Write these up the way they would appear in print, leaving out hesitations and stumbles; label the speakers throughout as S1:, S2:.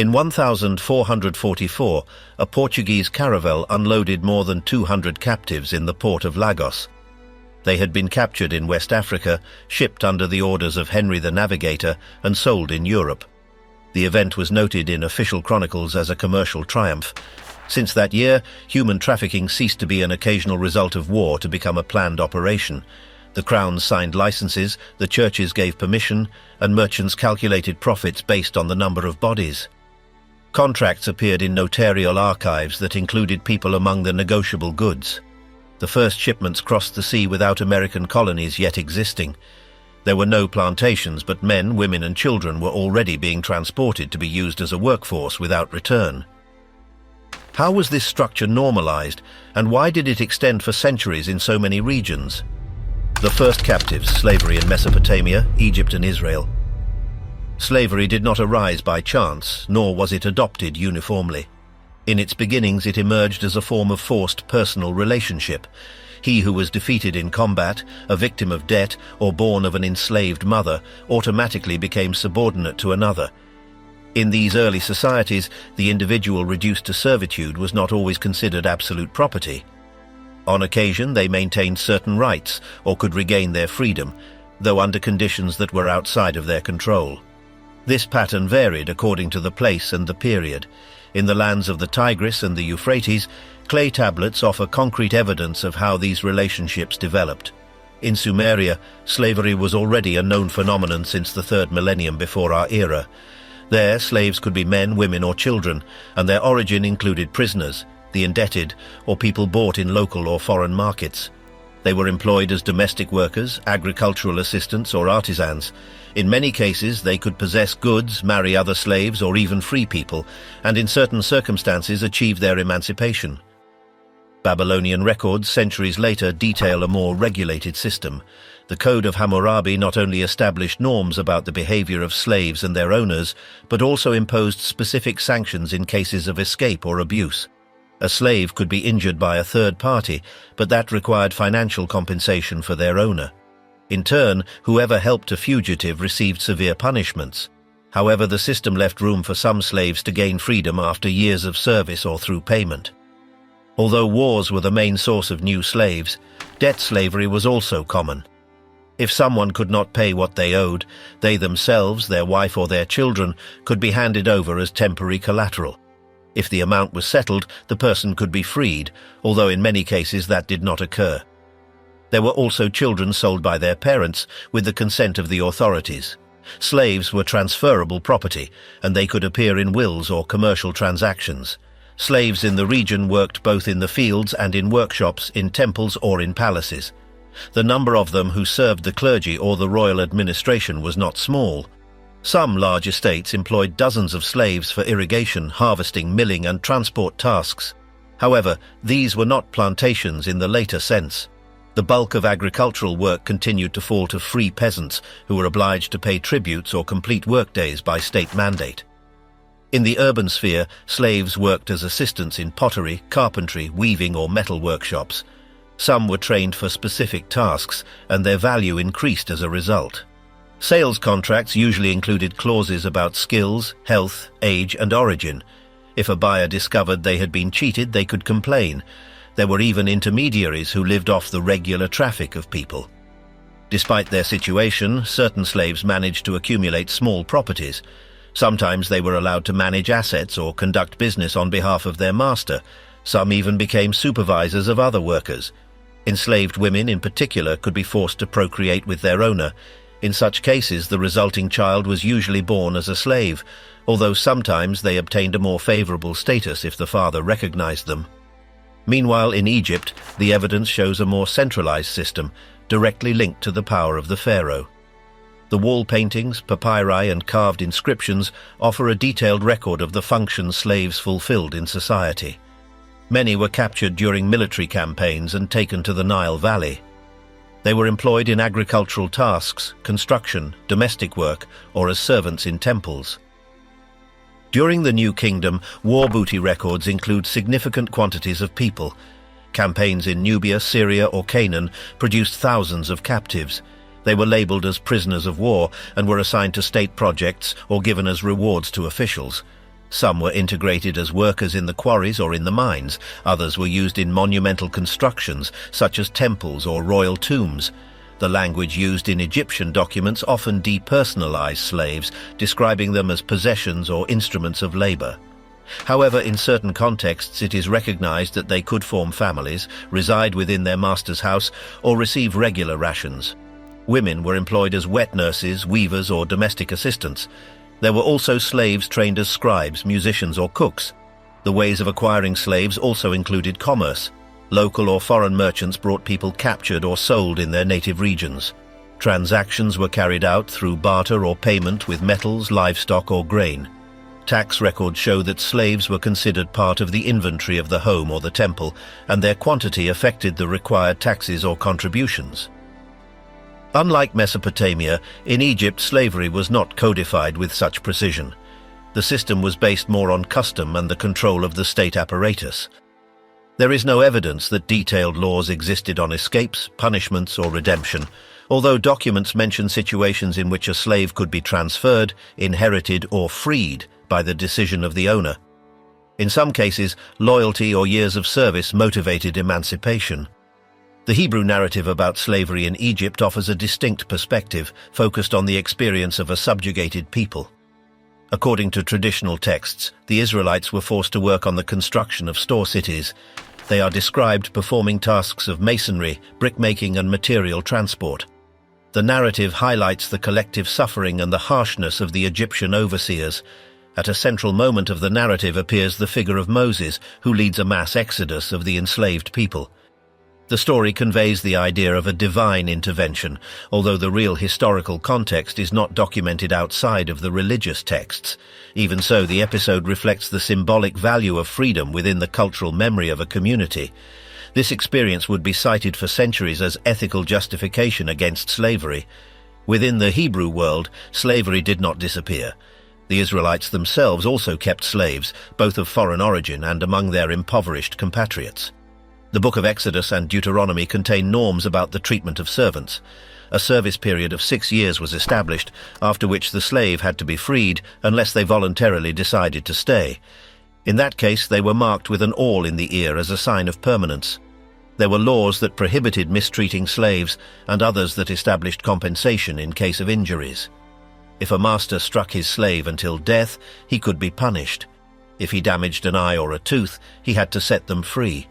S1: In 1444, a Portuguese caravel unloaded more than 200 captives in the port of Lagos. They had been captured in West Africa, shipped under the orders of Henry the Navigator, and sold in Europe. The event was noted in official chronicles as a commercial triumph. Since that year, human trafficking ceased to be an occasional result of war to become a planned operation. The crowns signed licenses, the churches gave permission, and merchants calculated profits based on the number of bodies. Contracts appeared in notarial archives that included people among the negotiable goods. The first shipments crossed the sea without American colonies yet existing. There were no plantations, but men, women and children were already being transported to be used as a workforce without return. How was this structure normalized, and why did it extend for centuries in so many regions? The first captives, slavery in Mesopotamia, Egypt and Israel. Slavery did not arise by chance, nor was it adopted uniformly. In its beginnings, it emerged as a form of forced personal relationship. He who was defeated in combat, a victim of debt, or born of an enslaved mother, automatically became subordinate to another. In these early societies, the individual reduced to servitude was not always considered absolute property. On occasion, they maintained certain rights, or could regain their freedom, though under conditions that were outside of their control. This pattern varied according to the place and the period. In the lands of the Tigris and the Euphrates, clay tablets offer concrete evidence of how these relationships developed. In Sumeria, slavery was already a known phenomenon since the 3rd millennium before our era. There, slaves could be men, women or children, and their origin included prisoners, the indebted, or people bought in local or foreign markets. They were employed as domestic workers, agricultural assistants or artisans. In many cases, they could possess goods, marry other slaves or even free people, and in certain circumstances achieve their emancipation. Babylonian records centuries later detail a more regulated system. The Code of Hammurabi not only established norms about the behavior of slaves and their owners, but also imposed specific sanctions in cases of escape or abuse. A slave could be injured by a third party, but that required financial compensation for their owner. In turn, whoever helped a fugitive received severe punishments. However, the system left room for some slaves to gain freedom after years of service or through payment. Although wars were the main source of new slaves, debt slavery was also common. If someone could not pay what they owed, they themselves, their wife or their children, could be handed over as temporary collateral. If the amount was settled, the person could be freed, although in many cases that did not occur. There were also children sold by their parents with the consent of the authorities. Slaves were transferable property, and they could appear in wills or commercial transactions. Slaves in the region worked both in the fields and in workshops, in temples or in palaces. The number of them who served the clergy or the royal administration was not small. Some large estates employed dozens of slaves for irrigation, harvesting, milling and transport tasks. However, these were not plantations in the later sense. The bulk of agricultural work continued to fall to free peasants who were obliged to pay tributes or complete workdays by state mandate. In the urban sphere, slaves worked as assistants in pottery, carpentry, weaving or metal workshops. Some were trained for specific tasks, and their value increased as a result. Sales contracts usually included clauses about skills, health, age and origin. If a buyer discovered they had been cheated, they could complain. There were even intermediaries who lived off the regular traffic of people. Despite their situation, certain slaves managed to accumulate small properties. Sometimes they were allowed to manage assets or conduct business on behalf of their master. Some even became supervisors of other workers. Enslaved women in particular could be forced to procreate with their owner. In such cases, the resulting child was usually born as a slave, although sometimes they obtained a more favorable status if the father recognized them. Meanwhile, in Egypt, the evidence shows a more centralized system, directly linked to the power of the pharaoh. The wall paintings, papyri and carved inscriptions offer a detailed record of the functions slaves fulfilled in society. Many were captured during military campaigns and taken to the Nile Valley. They were employed in agricultural tasks, construction, domestic work, or as servants in temples. During the New Kingdom, war booty records include significant quantities of people. Campaigns in Nubia, Syria, or Canaan produced thousands of captives. They were labeled as prisoners of war and were assigned to state projects or given as rewards to officials. Some were integrated as workers in the quarries or in the mines. Others were used in monumental constructions, such as temples or royal tombs. The language used in Egyptian documents often depersonalized slaves, describing them as possessions or instruments of labor. However, in certain contexts it is recognized that they could form families, reside within their master's house, or receive regular rations. Women were employed as wet nurses, weavers, or domestic assistants. There were also slaves trained as scribes, musicians, or cooks. The ways of acquiring slaves also included commerce. Local or foreign merchants brought people captured or sold in their native regions. Transactions were carried out through barter or payment with metals, livestock, or grain. Tax records show that slaves were considered part of the inventory of the home or the temple, and their quantity affected the required taxes or contributions. Unlike Mesopotamia, in Egypt slavery was not codified with such precision. The system was based more on custom and the control of the state apparatus. There is no evidence that detailed laws existed on escapes, punishments, or redemption, although documents mention situations in which a slave could be transferred, inherited, or freed by the decision of the owner. In some cases, loyalty or years of service motivated emancipation. The Hebrew narrative about slavery in Egypt offers a distinct perspective, focused on the experience of a subjugated people. According to traditional texts, the Israelites were forced to work on the construction of store cities. They are described performing tasks of masonry, brickmaking, and material transport. The narrative highlights the collective suffering and the harshness of the Egyptian overseers. At a central moment of the narrative appears the figure of Moses, who leads a mass exodus of the enslaved people. The story conveys the idea of a divine intervention, although the real historical context is not documented outside of the religious texts. Even so, the episode reflects the symbolic value of freedom within the cultural memory of a community. This experience would be cited for centuries as ethical justification against slavery. Within the Hebrew world, slavery did not disappear. The Israelites themselves also kept slaves, both of foreign origin and among their impoverished compatriots. The Book of Exodus and Deuteronomy contain norms about the treatment of servants. A service period of 6 years was established, after which the slave had to be freed unless they voluntarily decided to stay. In that case, they were marked with an awl in the ear as a sign of permanence. There were laws that prohibited mistreating slaves and others that established compensation in case of injuries. If a master struck his slave until death, he could be punished. If he damaged an eye or a tooth, he had to set them free.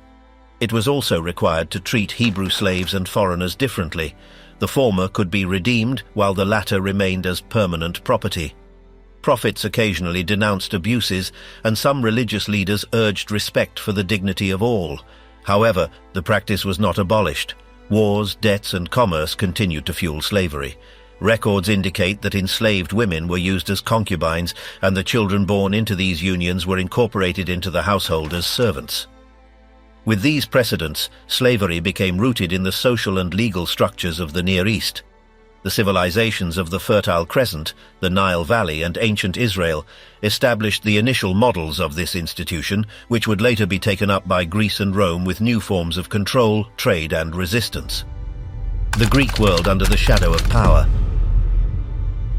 S1: It was also required to treat Hebrew slaves and foreigners differently. The former could be redeemed, while the latter remained as permanent property. Prophets occasionally denounced abuses, and some religious leaders urged respect for the dignity of all. However, the practice was not abolished. Wars, debts, and commerce continued to fuel slavery. Records indicate that enslaved women were used as concubines, and the children born into these unions were incorporated into the household as servants. With these precedents, slavery became rooted in the social and legal structures of the Near East. The civilizations of the Fertile Crescent, the Nile Valley, and ancient Israel established the initial models of this institution, which would later be taken up by Greece and Rome with new forms of control, trade, and resistance. The Greek world under the shadow of power.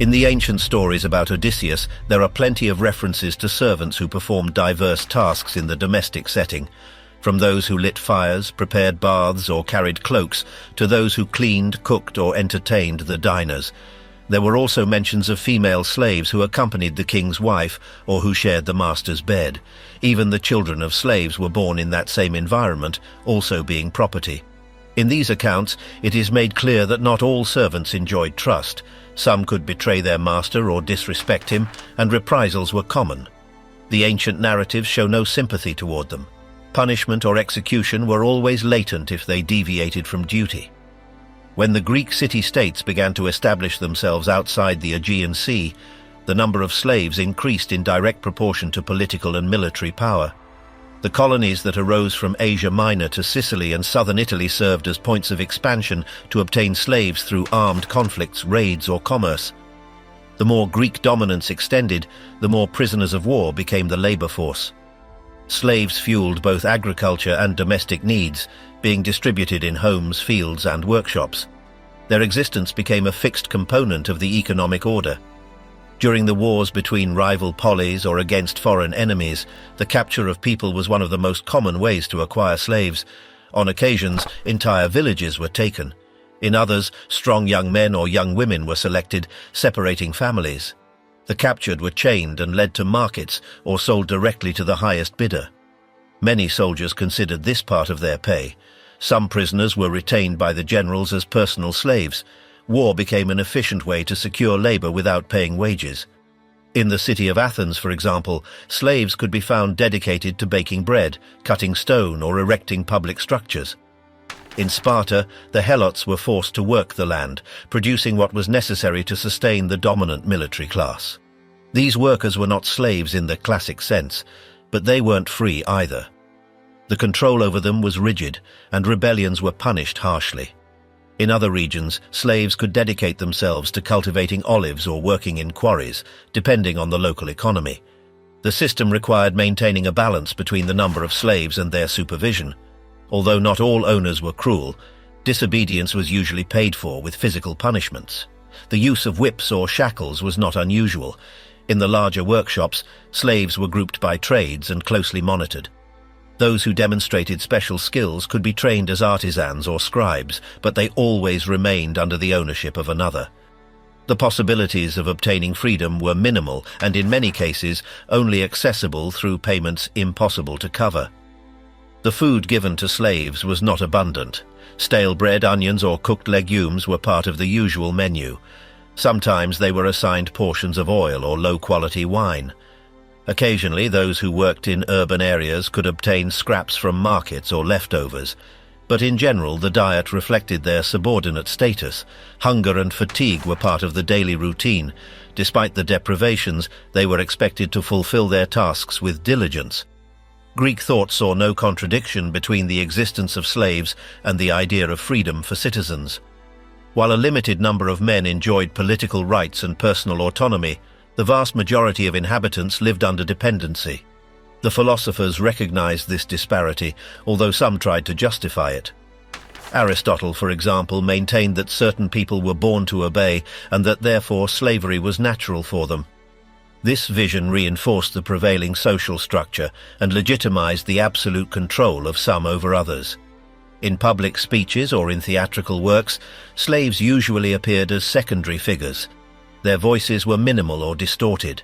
S1: In the ancient stories about Odysseus, there are plenty of references to servants who performed diverse tasks in the domestic setting. From those who lit fires, prepared baths, or carried cloaks, to those who cleaned, cooked, or entertained the diners. There were also mentions of female slaves who accompanied the king's wife, or who shared the master's bed. Even the children of slaves were born in that same environment, also being property. In these accounts, it is made clear that not all servants enjoyed trust. Some could betray their master or disrespect him, and reprisals were common. The ancient narratives show no sympathy toward them. Punishment or execution were always latent if they deviated from duty. When the Greek city-states began to establish themselves outside the Aegean Sea, the number of slaves increased in direct proportion to political and military power. The colonies that arose from Asia Minor to Sicily and southern Italy served as points of expansion to obtain slaves through armed conflicts, raids, or commerce. The more Greek dominance extended, the more prisoners of war became the labor force. Slaves fueled both agriculture and domestic needs, being distributed in homes, fields, and workshops. Their existence became a fixed component of the economic order. During the wars between rival polis or against foreign enemies, the capture of people was one of the most common ways to acquire slaves. On occasions, entire villages were taken. In others, strong young men or young women were selected, separating families. The captured were chained and led to markets or sold directly to the highest bidder. Many soldiers considered this part of their pay. Some prisoners were retained by the generals as personal slaves. War became an efficient way to secure labor without paying wages. In the city of Athens, for example, slaves could be found dedicated to baking bread, cutting stone, or erecting public structures. In Sparta, the helots were forced to work the land, producing what was necessary to sustain the dominant military class. These workers were not slaves in the classic sense, but they weren't free either. The control over them was rigid, and rebellions were punished harshly. In other regions, slaves could dedicate themselves to cultivating olives or working in quarries, depending on the local economy. The system required maintaining a balance between the number of slaves and their supervision. Although not all owners were cruel, disobedience was usually paid for with physical punishments. The use of whips or shackles was not unusual. In the larger workshops, slaves were grouped by trades and closely monitored. Those who demonstrated special skills could be trained as artisans or scribes, but they always remained under the ownership of another. The possibilities of obtaining freedom were minimal and in many cases only accessible through payments impossible to cover. The food given to slaves was not abundant. Stale bread, onions, or cooked legumes were part of the usual menu. Sometimes they were assigned portions of oil or low-quality wine. Occasionally, those who worked in urban areas could obtain scraps from markets or leftovers, but in general the diet reflected their subordinate status. Hunger and fatigue were part of the daily routine. Despite the deprivations, they were expected to fulfill their tasks with diligence. Greek thought saw no contradiction between the existence of slaves and the idea of freedom for citizens. While a limited number of men enjoyed political rights and personal autonomy, the vast majority of inhabitants lived under dependency. The philosophers recognized this disparity, although some tried to justify it. Aristotle, for example, maintained that certain people were born to obey and that therefore slavery was natural for them. This vision reinforced the prevailing social structure and legitimized the absolute control of some over others. In public speeches or in theatrical works, slaves usually appeared as secondary figures. Their voices were minimal or distorted.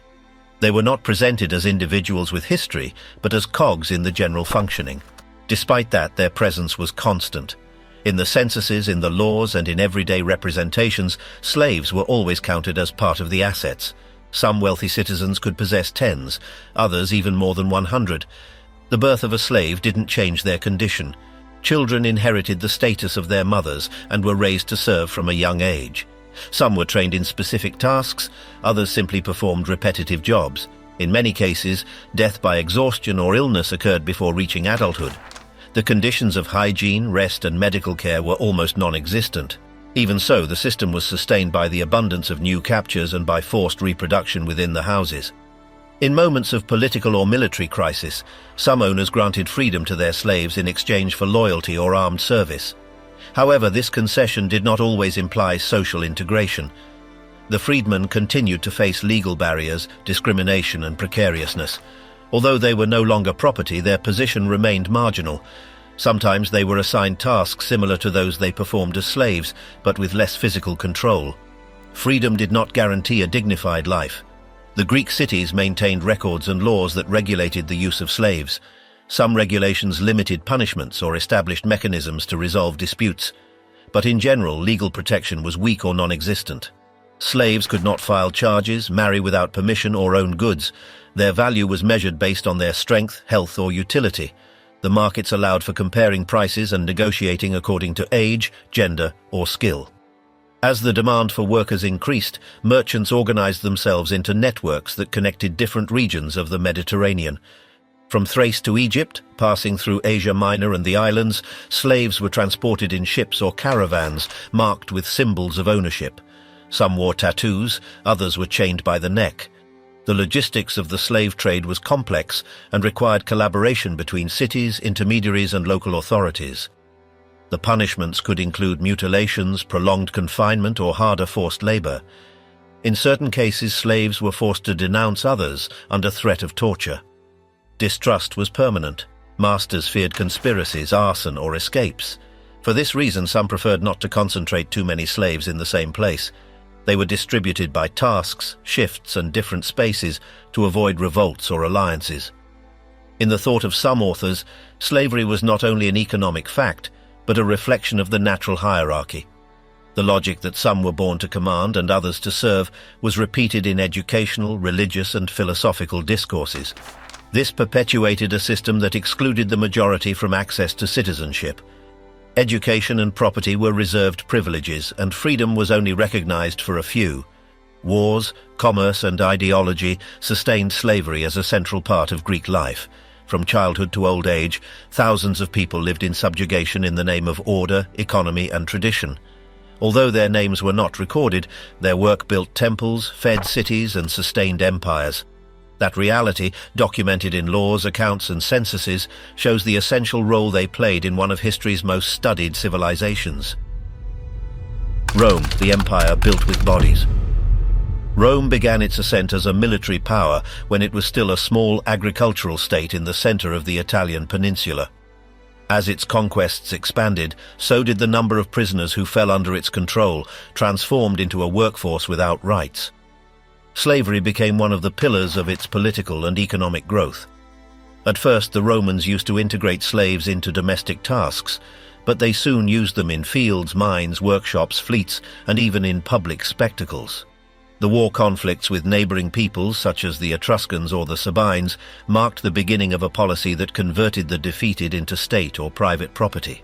S1: They were not presented as individuals with history, but as cogs in the general functioning. Despite that, their presence was constant. In the censuses, in the laws, and in everyday representations, slaves were always counted as part of the assets. Some wealthy citizens could possess tens, others even more than 100. The birth of a slave didn't change their condition. Children inherited the status of their mothers and were raised to serve from a young age. Some were trained in specific tasks, others simply performed repetitive jobs. In many cases, death by exhaustion or illness occurred before reaching adulthood. The conditions of hygiene, rest, and medical care were almost non-existent. Even so, the system was sustained by the abundance of new captures and by forced reproduction within the houses. In moments of political or military crisis, some owners granted freedom to their slaves in exchange for loyalty or armed service. However, this concession did not always imply social integration. The freedmen continued to face legal barriers, discrimination, and precariousness. Although they were no longer property, their position remained marginal. Sometimes they were assigned tasks similar to those they performed as slaves, but with less physical control. Freedom did not guarantee a dignified life. The Greek cities maintained records and laws that regulated the use of slaves. Some regulations limited punishments or established mechanisms to resolve disputes. But in general, legal protection was weak or non-existent. Slaves could not file charges, marry without permission, or own goods. Their value was measured based on their strength, health, or utility. The markets allowed for comparing prices and negotiating according to age, gender, or skill. As the demand for workers increased, merchants organized themselves into networks that connected different regions of the Mediterranean. From Thrace to Egypt, passing through Asia Minor and the islands, slaves were transported in ships or caravans marked with symbols of ownership. Some wore tattoos, others were chained by the neck. The logistics of the slave trade was complex and required collaboration between cities, intermediaries, and local authorities. The punishments could include mutilations, prolonged confinement, or harder forced labor. In certain cases, slaves were forced to denounce others under threat of torture. Distrust was permanent. Masters feared conspiracies, arson, or escapes. For this reason, some preferred not to concentrate too many slaves in the same place. They were distributed by tasks, shifts, and different spaces to avoid revolts or alliances. In the thought of some authors, slavery was not only an economic fact, but a reflection of the natural hierarchy. The logic that some were born to command and others to serve was repeated in educational, religious, and philosophical discourses. This perpetuated a system that excluded the majority from access to citizenship. Education and property were reserved privileges, and freedom was only recognized for a few. Wars, commerce, and ideology sustained slavery as a central part of Greek life. From childhood to old age, thousands of people lived in subjugation in the name of order, economy, and tradition. Although their names were not recorded, their work built temples, fed cities, and sustained empires. That reality, documented in laws, accounts, and censuses, shows the essential role they played in one of history's most studied civilizations. Rome, the empire built with bodies. Rome began its ascent as a military power when it was still a small agricultural state in the center of the Italian peninsula. As its conquests expanded, so did the number of prisoners who fell under its control, transformed into a workforce without rights. Slavery became one of the pillars of its political and economic growth. At first, the Romans used to integrate slaves into domestic tasks, but they soon used them in fields, mines, workshops, fleets, and even in public spectacles. The war conflicts with neighboring peoples, such as the Etruscans or the Sabines, marked the beginning of a policy that converted the defeated into state or private property.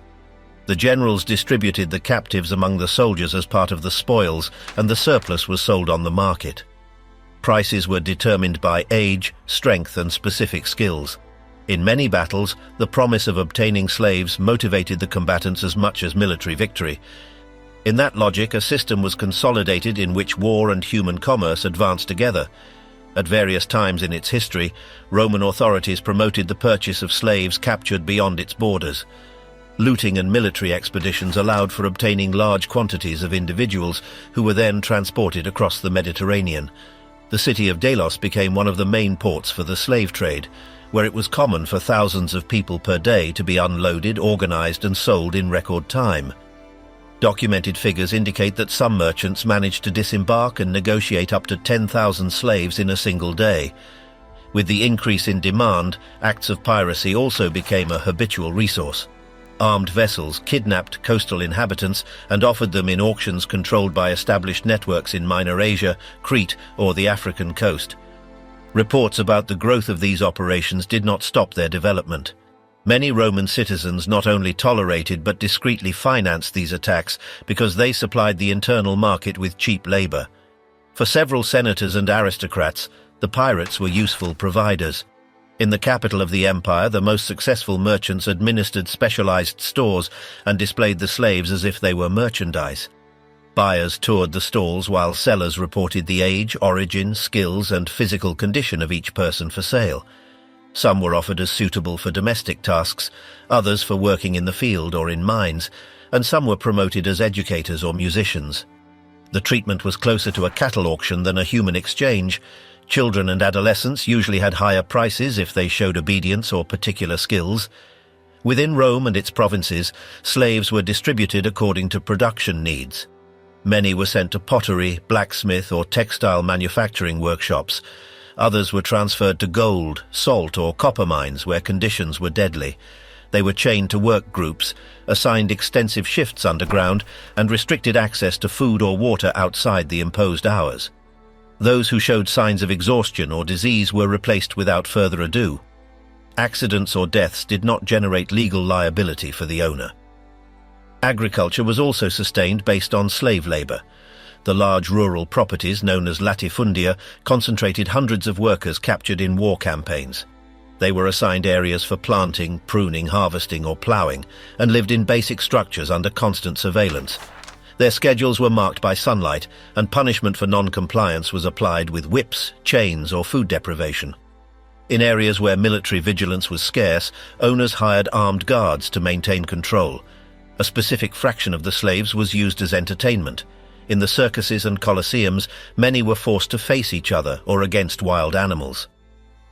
S1: The generals distributed the captives among the soldiers as part of the spoils, and the surplus was sold on the market. Prices were determined by age, strength, and specific skills. In many battles, the promise of obtaining slaves motivated the combatants as much as military victory. In that logic, a system was consolidated in which war and human commerce advanced together. At various times in its history, Roman authorities promoted the purchase of slaves captured beyond its borders. Looting and military expeditions allowed for obtaining large quantities of individuals who were then transported across the Mediterranean. The city of Delos became one of the main ports for the slave trade, where it was common for thousands of people per day to be unloaded, organized, and sold in record time. Documented figures indicate that some merchants managed to disembark and negotiate up to 10,000 slaves in a single day. With the increase in demand, acts of piracy also became a habitual resource. Armed vessels kidnapped coastal inhabitants and offered them in auctions controlled by established networks in Minor Asia, Crete, or the African coast. Reports about the growth of these operations did not stop their development. Many Roman citizens not only tolerated but discreetly financed these attacks because they supplied the internal market with cheap labor. For several senators and aristocrats, the pirates were useful providers. In the capital of the empire, the most successful merchants administered specialized stores and displayed the slaves as if they were merchandise. Buyers toured the stalls while sellers reported the age, origin, skills, and physical condition of each person for sale. Some were offered as suitable for domestic tasks, others for working in the field or in mines, and some were promoted as educators or musicians. The treatment was closer to a cattle auction than a human exchange. Children and adolescents usually had higher prices if they showed obedience or particular skills. Within Rome and its provinces, slaves were distributed according to production needs. Many were sent to pottery, blacksmith, or textile manufacturing workshops. Others were transferred to gold, salt, or copper mines where conditions were deadly. They were chained to work groups, assigned extensive shifts underground, and restricted access to food or water outside the imposed hours. Those who showed signs of exhaustion or disease were replaced without further ado. Accidents or deaths did not generate legal liability for the owner. Agriculture was also sustained based on slave labor. The large rural properties, known as latifundia, concentrated hundreds of workers captured in war campaigns. They were assigned areas for planting, pruning, harvesting, or ploughing, and lived in basic structures under constant surveillance. Their schedules were marked by sunlight, and punishment for non-compliance was applied with whips, chains, or food deprivation. In areas where military vigilance was scarce, owners hired armed guards to maintain control. A specific fraction of the slaves was used as entertainment. In the circuses and colosseums, many were forced to face each other or against wild animals.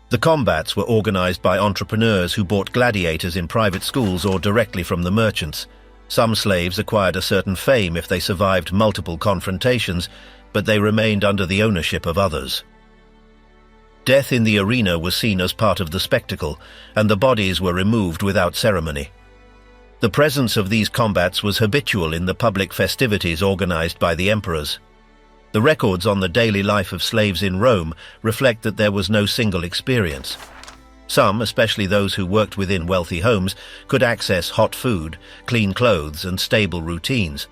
S1: The combats were organized by entrepreneurs who bought gladiators in private schools or directly from the merchants. Some slaves acquired a certain fame if they survived multiple confrontations, but they remained under the ownership of others. Death in the arena was seen as part of the spectacle, and the bodies were removed without ceremony. The presence of these combats was habitual in the public festivities organized by the emperors. The records on the daily life of slaves in Rome reflect that there was no single experience. Some, especially those who worked within wealthy homes, could access hot food, clean clothes, and stable routines.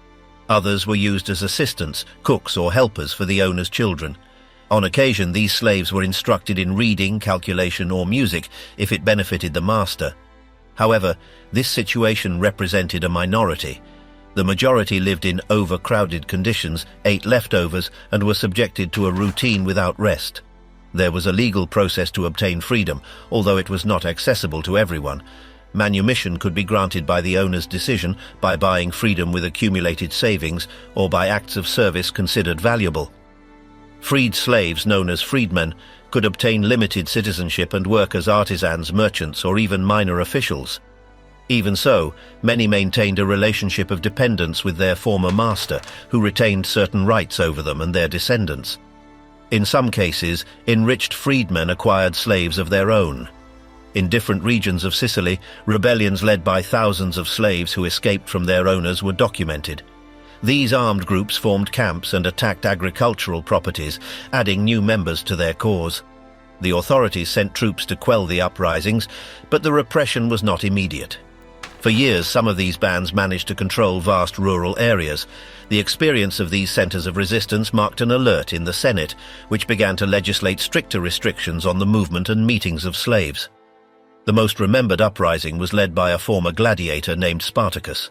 S1: Others were used as assistants, cooks, or helpers for the owner's children. On occasion, these slaves were instructed in reading, calculation, or music if it benefited the master. However, this situation represented a minority. The majority lived in overcrowded conditions, ate leftovers, and were subjected to a routine without rest. There was a legal process to obtain freedom, although it was not accessible to everyone. Manumission could be granted by the owner's decision, by buying freedom with accumulated savings, or by acts of service considered valuable. Freed slaves, known as freedmen, could obtain limited citizenship and work as artisans, merchants, or even minor officials. Even so, many maintained a relationship of dependence with their former master, who retained certain rights over them and their descendants. In some cases, enriched freedmen acquired slaves of their own. In different regions of Sicily, rebellions led by thousands of slaves who escaped from their owners were documented. These armed groups formed camps and attacked agricultural properties, adding new members to their cause. The authorities sent troops to quell the uprisings, but the repression was not immediate. For years, some of these bands managed to control vast rural areas. The experience of these centers of resistance marked an alert in the Senate, which began to legislate stricter restrictions on the movement and meetings of slaves. The most remembered uprising was led by a former gladiator named Spartacus.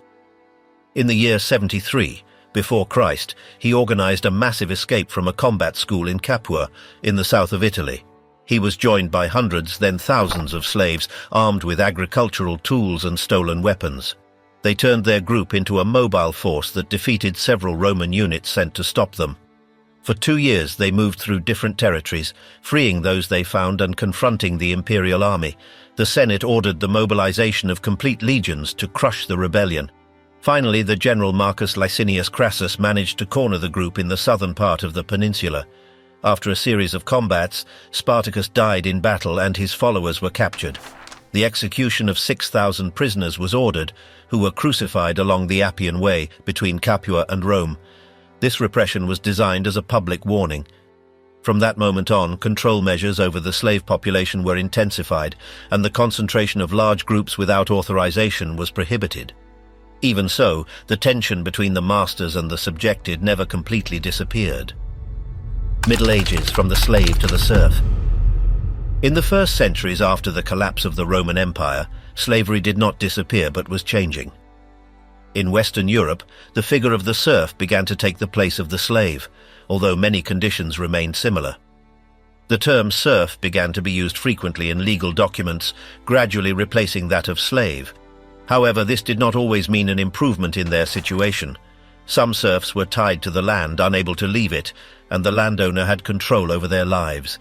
S1: In the year 73, before Christ, he organized a massive escape from a combat school in Capua, in the south of Italy. He was joined by hundreds, then thousands of slaves, armed with agricultural tools and stolen weapons. They turned their group into a mobile force that defeated several Roman units sent to stop them. For 2 years they moved through different territories, freeing those they found and confronting the imperial army. The Senate ordered the mobilization of complete legions to crush the rebellion. Finally, the general Marcus Licinius Crassus managed to corner the group in the southern part of the peninsula. After a series of combats, Spartacus died in battle and his followers were captured. The execution of 6,000 prisoners was ordered, who were crucified along the Appian Way between Capua and Rome. This repression was designed as a public warning. From that moment on, control measures over the slave population were intensified, and the concentration of large groups without authorization was prohibited. Even so, the tension between the masters and the subjected never completely disappeared. Middle Ages, from the slave to the serf. In the first centuries after the collapse of the Roman Empire, slavery did not disappear but was changing. In Western Europe, the figure of the serf began to take the place of the slave, although many conditions remained similar. The term serf began to be used frequently in legal documents, gradually replacing that of slave. However, this did not always mean an improvement in their situation. Some serfs were tied to the land, unable to leave it, and the landowner had control over their lives.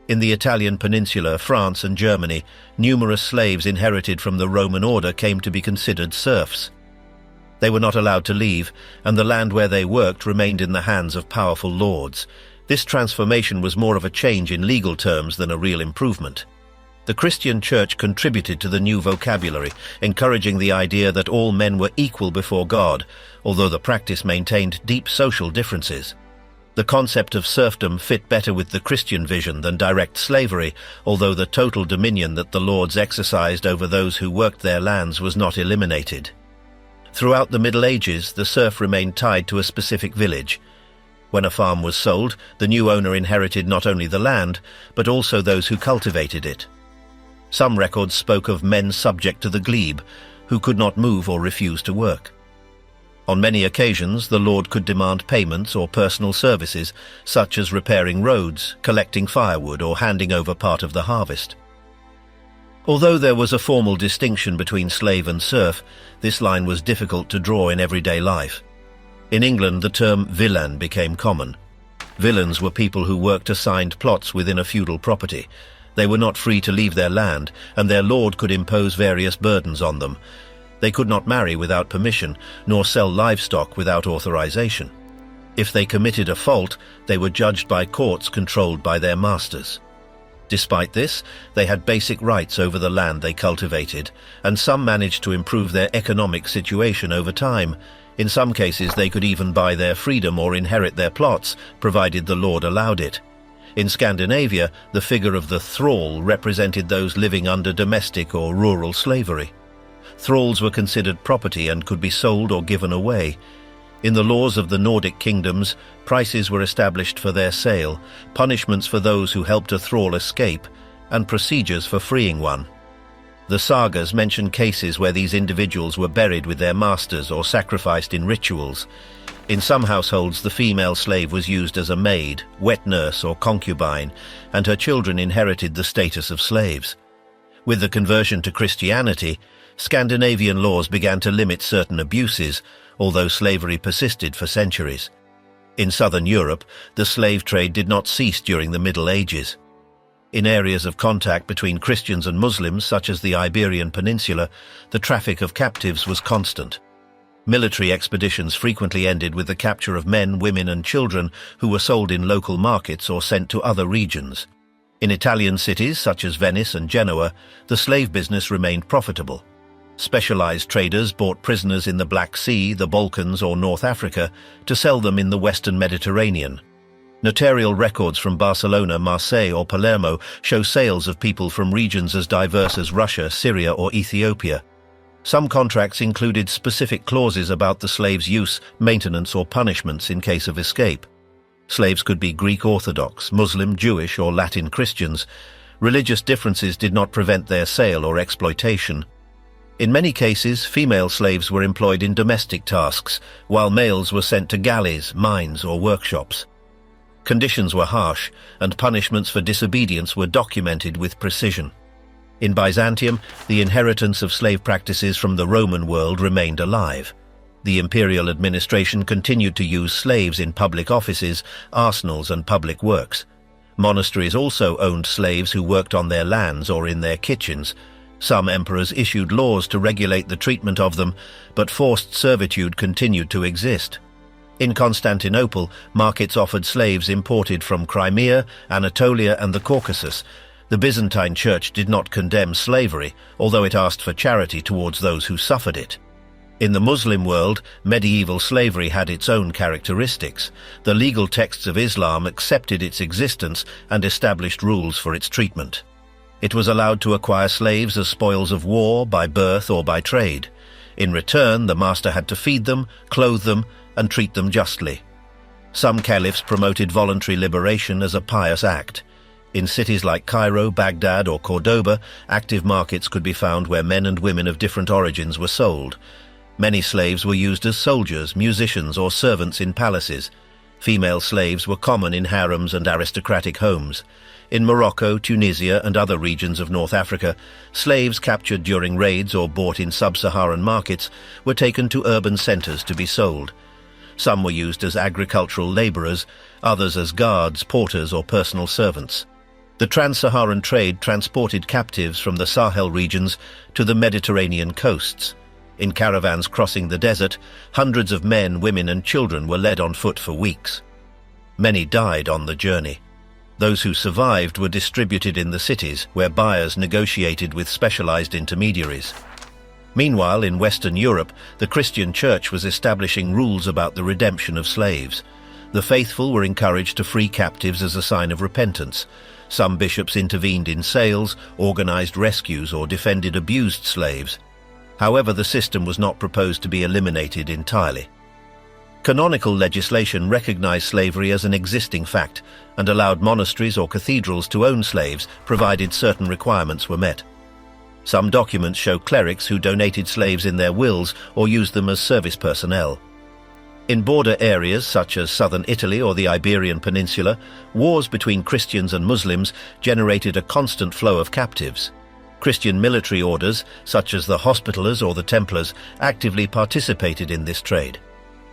S1: In the Italian peninsula, France and Germany, numerous slaves inherited from the Roman order came to be considered serfs. They were not allowed to leave, and the land where they worked remained in the hands of powerful lords. This transformation was more of a change in legal terms than a real improvement. The Christian Church contributed to the new vocabulary, encouraging the idea that all men were equal before God, although the practice maintained deep social differences. The concept of serfdom fit better with the Christian vision than direct slavery, although the total dominion that the lords exercised over those who worked their lands was not eliminated. Throughout the Middle Ages, the serf remained tied to a specific village. When a farm was sold, the new owner inherited not only the land, but also those who cultivated it. Some records spoke of men subject to the glebe, who could not move or refuse to work. On many occasions, the lord could demand payments or personal services, such as repairing roads, collecting firewood, or handing over part of the harvest. Although there was a formal distinction between slave and serf, this line was difficult to draw in everyday life. In England, the term villan became common. Villeins were people who worked assigned plots within a feudal property. They were not free to leave their land, and their lord could impose various burdens on them. They could not marry without permission, nor sell livestock without authorization. If they committed a fault, they were judged by courts controlled by their masters. Despite this, they had basic rights over the land they cultivated, and some managed to improve their economic situation over time. In some cases, they could even buy their freedom or inherit their plots, provided the lord allowed it. In Scandinavia, the figure of the thrall represented those living under domestic or rural slavery. Thralls were considered property and could be sold or given away. In the laws of the Nordic kingdoms, prices were established for their sale, punishments for those who helped a thrall escape, and procedures for freeing one. The sagas mention cases where these individuals were buried with their masters or sacrificed in rituals. In some households, the female slave was used as a maid, wet nurse, or concubine, and her children inherited the status of slaves. With the conversion to Christianity, Scandinavian laws began to limit certain abuses, although slavery persisted for centuries. In southern Europe, the slave trade did not cease during the Middle Ages. In areas of contact between Christians and Muslims, such as the Iberian Peninsula, the traffic of captives was constant. Military expeditions frequently ended with the capture of men, women, and children who were sold in local markets or sent to other regions. In Italian cities such as Venice and Genoa, the slave business remained profitable. Specialized traders bought prisoners in the Black Sea, the Balkans, or North Africa to sell them in the Western Mediterranean. Notarial records from Barcelona, Marseille, or Palermo show sales of people from regions as diverse as Russia, Syria, or Ethiopia. Some contracts included specific clauses about the slave's use, maintenance, or punishments in case of escape. Slaves could be Greek Orthodox, Muslim, Jewish, or Latin Christians. Religious differences did not prevent their sale or exploitation. In many cases, female slaves were employed in domestic tasks, while males were sent to galleys, mines, or workshops. Conditions were harsh, and punishments for disobedience were documented with precision. In Byzantium, the inheritance of slave practices from the Roman world remained alive. The imperial administration continued to use slaves in public offices, arsenals, and public works. Monasteries also owned slaves who worked on their lands or in their kitchens. Some emperors issued laws to regulate the treatment of them, but forced servitude continued to exist. In Constantinople, markets offered slaves imported from Crimea, Anatolia, and the Caucasus. The Byzantine Church did not condemn slavery, although it asked for charity towards those who suffered it. In the Muslim world, medieval slavery had its own characteristics. The legal texts of Islam accepted its existence and established rules for its treatment. It was allowed to acquire slaves as spoils of war, by birth, or by trade. In return, the master had to feed them, clothe them, and treat them justly. Some caliphs promoted voluntary liberation as a pious act. In cities like Cairo, Baghdad, or Cordoba, active markets could be found where men and women of different origins were sold. Many slaves were used as soldiers, musicians, or servants in palaces. Female slaves were common in harems and aristocratic homes. In Morocco, Tunisia, and other regions of North Africa, slaves captured during raids or bought in sub-Saharan markets were taken to urban centers to be sold. Some were used as agricultural laborers, others as guards, porters, or personal servants. The trans-Saharan trade transported captives from the Sahel regions to the Mediterranean coasts. In caravans crossing the desert, hundreds of men, women, and children were led on foot for weeks. Many died on the journey. Those who survived were distributed in the cities, where buyers negotiated with specialized intermediaries. Meanwhile, in Western Europe, the Christian Church was establishing rules about the redemption of slaves. The faithful were encouraged to free captives as a sign of repentance. Some bishops intervened in sales, organized rescues, or defended abused slaves. However, the system was not proposed to be eliminated entirely. Canonical legislation recognized slavery as an existing fact and allowed monasteries or cathedrals to own slaves, provided certain requirements were met. Some documents show clerics who donated slaves in their wills or used them as service personnel. In border areas such as southern Italy or the Iberian Peninsula, wars between Christians and Muslims generated a constant flow of captives. Christian military orders, such as the Hospitallers or the Templars, actively participated in this trade.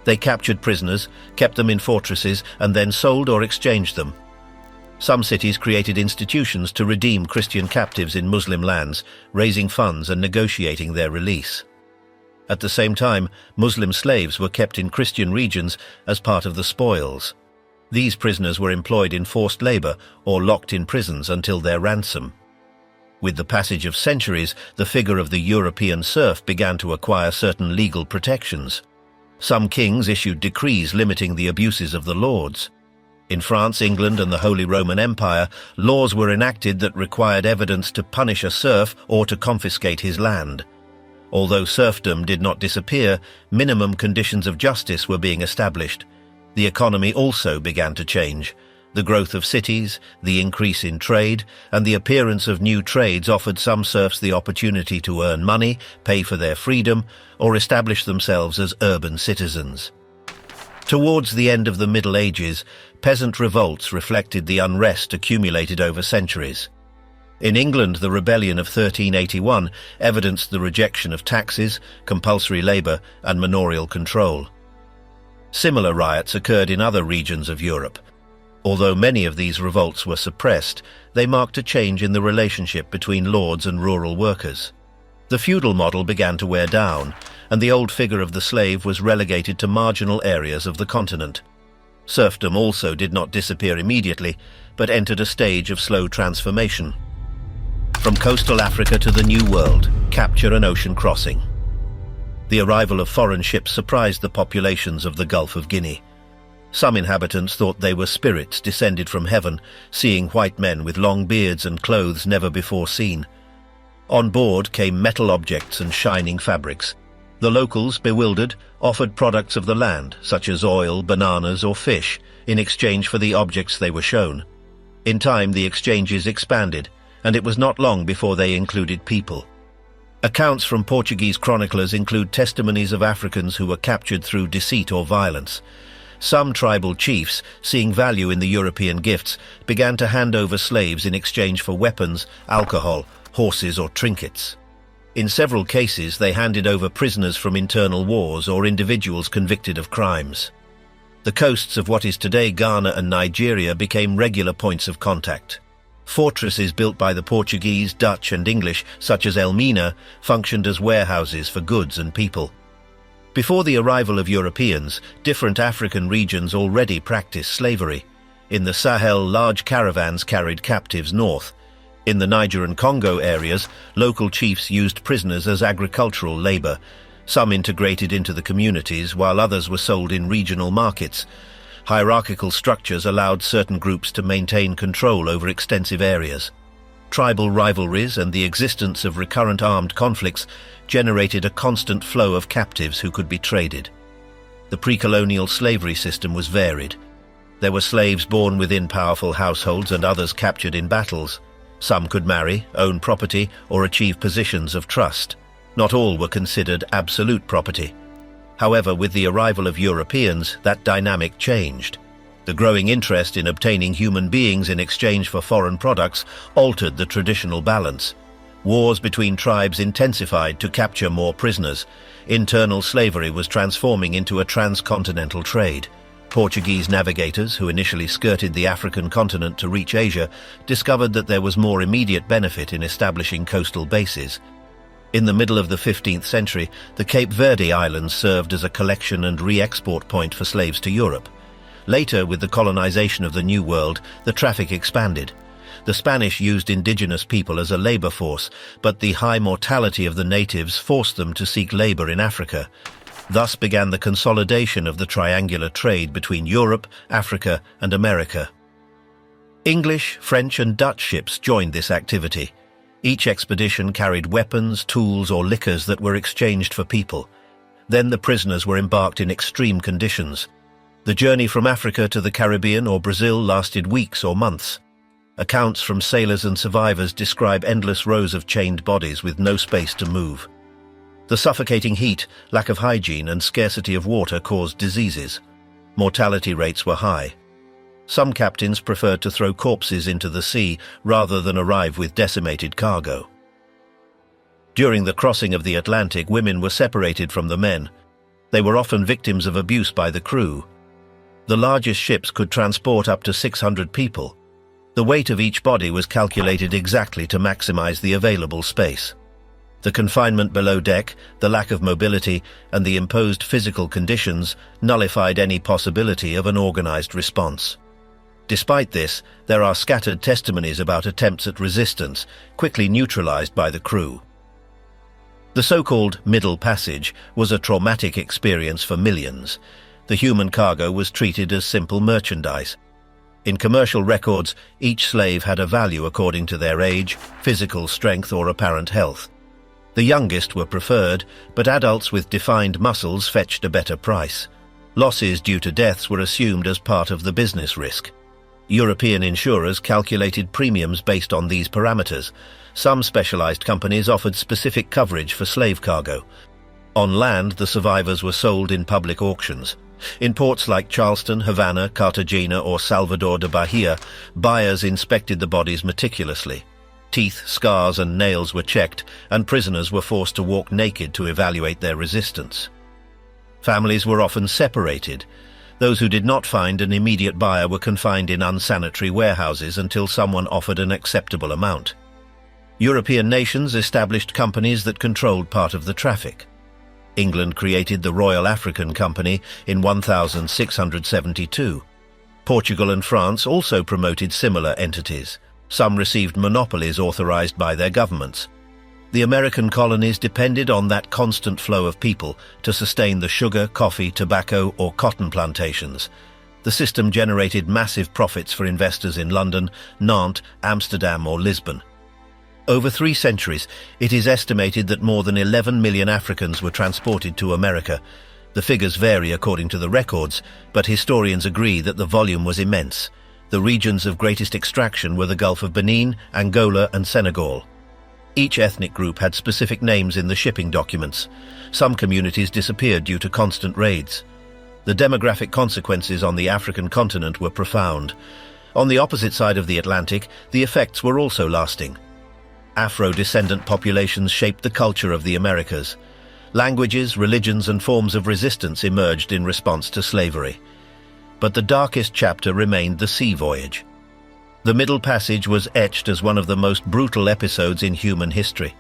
S1: They captured prisoners, kept them in fortresses, and then sold or exchanged them. Some cities created institutions to redeem Christian captives in Muslim lands, raising funds and negotiating their release. At the same time, Muslim slaves were kept in Christian regions as part of the spoils. These prisoners were employed in forced labor or locked in prisons until their ransom. With the passage of centuries, the figure of the European serf began to acquire certain legal protections. Some kings issued decrees limiting the abuses of the lords. In France, England, and the Holy Roman Empire, laws were enacted that required evidence to punish a serf or to confiscate his land. Although serfdom did not disappear, minimum conditions of justice were being established. The economy also began to change. The growth of cities, the increase in trade, and the appearance of new trades offered some serfs the opportunity to earn money, pay for their freedom, or establish themselves as urban citizens. Towards the end of the Middle Ages, peasant revolts reflected the unrest accumulated over centuries. In England, the rebellion of 1381 evidenced the rejection of taxes, compulsory labour, and manorial control. Similar riots occurred in other regions of Europe. Although many of these revolts were suppressed, they marked a change in the relationship between lords and rural workers. The feudal model began to wear down, and the old figure of the slave was relegated to marginal areas of the continent. Serfdom also did not disappear immediately, but entered a stage of slow transformation. From coastal Africa to the New World, capture and ocean crossing. The arrival of foreign ships surprised the populations of the Gulf of Guinea. Some inhabitants thought they were spirits descended from heaven, seeing white men with long beards and clothes never before seen. On board came metal objects and shining fabrics. The locals, bewildered, offered products of the land, such as oil, bananas, or fish, in exchange for the objects they were shown. In time, the exchanges expanded, and it was not long before they included people. Accounts from Portuguese chroniclers include testimonies of Africans who were captured through deceit or violence. Some tribal chiefs, seeing value in the European gifts, began to hand over slaves in exchange for weapons, alcohol, horses, or trinkets. In several cases, they handed over prisoners from internal wars or individuals convicted of crimes. The coasts of what is today Ghana and Nigeria became regular points of contact. Fortresses built by the Portuguese, Dutch, and English, such as Elmina, functioned as warehouses for goods and people. Before the arrival of Europeans, different African regions already practiced slavery. In the Sahel, large caravans carried captives north. In the Niger and Congo areas, local chiefs used prisoners as agricultural labor. Some integrated into the communities, while others were sold in regional markets. Hierarchical structures allowed certain groups to maintain control over extensive areas. Tribal rivalries and the existence of recurrent armed conflicts generated a constant flow of captives who could be traded. The pre-colonial slavery system was varied. There were slaves born within powerful households and others captured in battles. Some could marry, own property, or achieve positions of trust. Not all were considered absolute property. However, with the arrival of Europeans, that dynamic changed. The growing interest in obtaining human beings in exchange for foreign products altered the traditional balance. Wars between tribes intensified to capture more prisoners. Internal slavery was transforming into a transcontinental trade. Portuguese navigators, who initially skirted the African continent to reach Asia, discovered that there was more immediate benefit in establishing coastal bases. In the middle of the 15th century, the Cape Verde Islands served as a collection and re-export point for slaves to Europe. Later, with the colonization of the New World, the traffic expanded. The Spanish used indigenous people as a labor force, but the high mortality of the natives forced them to seek labor in Africa. Thus began the consolidation of the triangular trade between Europe, Africa, and America. English, French, and Dutch ships joined this activity. Each expedition carried weapons, tools, or liquors that were exchanged for people. Then the prisoners were embarked in extreme conditions. The journey from Africa to the Caribbean or Brazil lasted weeks or months. Accounts from sailors and survivors describe endless rows of chained bodies with no space to move. The suffocating heat, lack of hygiene, and scarcity of water caused diseases. Mortality rates were high. Some captains preferred to throw corpses into the sea rather than arrive with decimated cargo. During the crossing of the Atlantic, women were separated from the men. They were often victims of abuse by the crew. The largest ships could transport up to 600 people. The weight of each body was calculated exactly to maximize the available space. The confinement below deck, the lack of mobility, and the imposed physical conditions nullified any possibility of an organized response. Despite this, there are scattered testimonies about attempts at resistance, quickly neutralized by the crew. The so-called Middle Passage was a traumatic experience for millions. The human cargo was treated as simple merchandise. In commercial records, each slave had a value according to their age, physical strength, or apparent health. The youngest were preferred, but adults with defined muscles fetched a better price. Losses due to deaths were assumed as part of the business risk. European insurers calculated premiums based on these parameters. Some specialized companies offered specific coverage for slave cargo. On land, the survivors were sold in public auctions. In ports like Charleston, Havana, Cartagena, or Salvador de Bahia, buyers inspected the bodies meticulously. Teeth, scars, and nails were checked, and prisoners were forced to walk naked to evaluate their resistance. Families were often separated. Those who did not find an immediate buyer were confined in unsanitary warehouses until someone offered an acceptable amount. European nations established companies that controlled part of the traffic. England created the Royal African Company in 1672. Portugal and France also promoted similar entities. Some received monopolies authorized by their governments. The American colonies depended on that constant flow of people to sustain the sugar, coffee, tobacco, or cotton plantations. The system generated massive profits for investors in London, Nantes, Amsterdam, or Lisbon. Over 3 centuries, it is estimated that more than 11 million Africans were transported to America. The figures vary according to the records, but historians agree that the volume was immense. The regions of greatest extraction were the Gulf of Benin, Angola, and Senegal. Each ethnic group had specific names in the shipping documents. Some communities disappeared due to constant raids. The demographic consequences on the African continent were profound. On the opposite side of the Atlantic, the effects were also lasting. Afro-descendant populations shaped the culture of the Americas. Languages, religions, and forms of resistance emerged in response to slavery. But the darkest chapter remained the sea voyage. The Middle Passage was etched as one of the most brutal episodes in human history.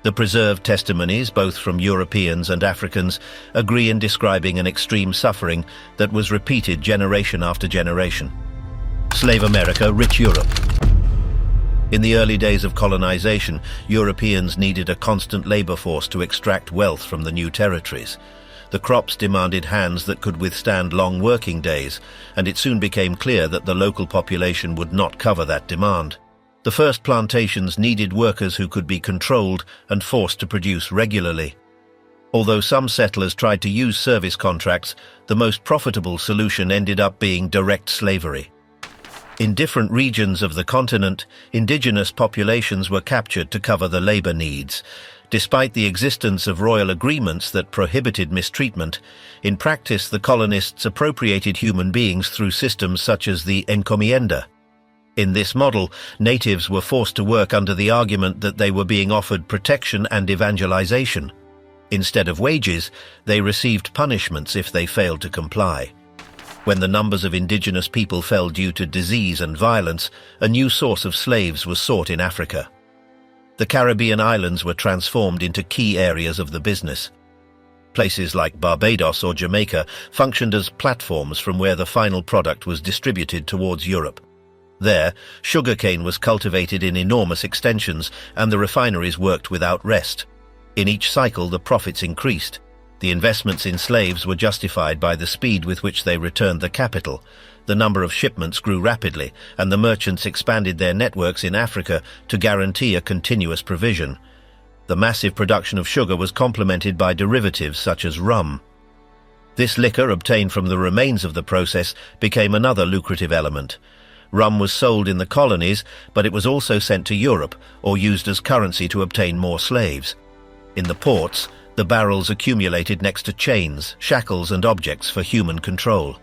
S1: The preserved testimonies, both from Europeans and Africans, agree in describing an extreme suffering that was repeated generation after generation. Slave America, rich Europe. In the early days of colonization, Europeans needed a constant labor force to extract wealth from the new territories. The crops demanded hands that could withstand long working days, and it soon became clear that the local population would not cover that demand. The first plantations needed workers who could be controlled and forced to produce regularly. Although some settlers tried to use service contracts, the most profitable solution ended up being direct slavery. In different regions of the continent, indigenous populations were captured to cover the labor needs. Despite the existence of royal agreements that prohibited mistreatment, in practice the colonists appropriated human beings through systems such as the encomienda. In this model, natives were forced to work under the argument that they were being offered protection and evangelization. Instead of wages, they received punishments if they failed to comply. When the numbers of indigenous people fell due to disease and violence, a new source of slaves was sought in Africa. The Caribbean islands were transformed into key areas of the business. Places like Barbados or Jamaica functioned as platforms from where the final product was distributed towards Europe. There, sugarcane was cultivated in enormous extensions, and the refineries worked without rest. In each cycle, the profits increased. The investments in slaves were justified by the speed with which they returned the capital. The number of shipments grew rapidly, and the merchants expanded their networks in Africa to guarantee a continuous provision. The massive production of sugar was complemented by derivatives such as rum. This liquor, obtained from the remains of the process, became another lucrative element. Rum was sold in the colonies, but it was also sent to Europe or used as currency to obtain more slaves. In the ports, the barrels accumulated next to chains, shackles, and objects for human control.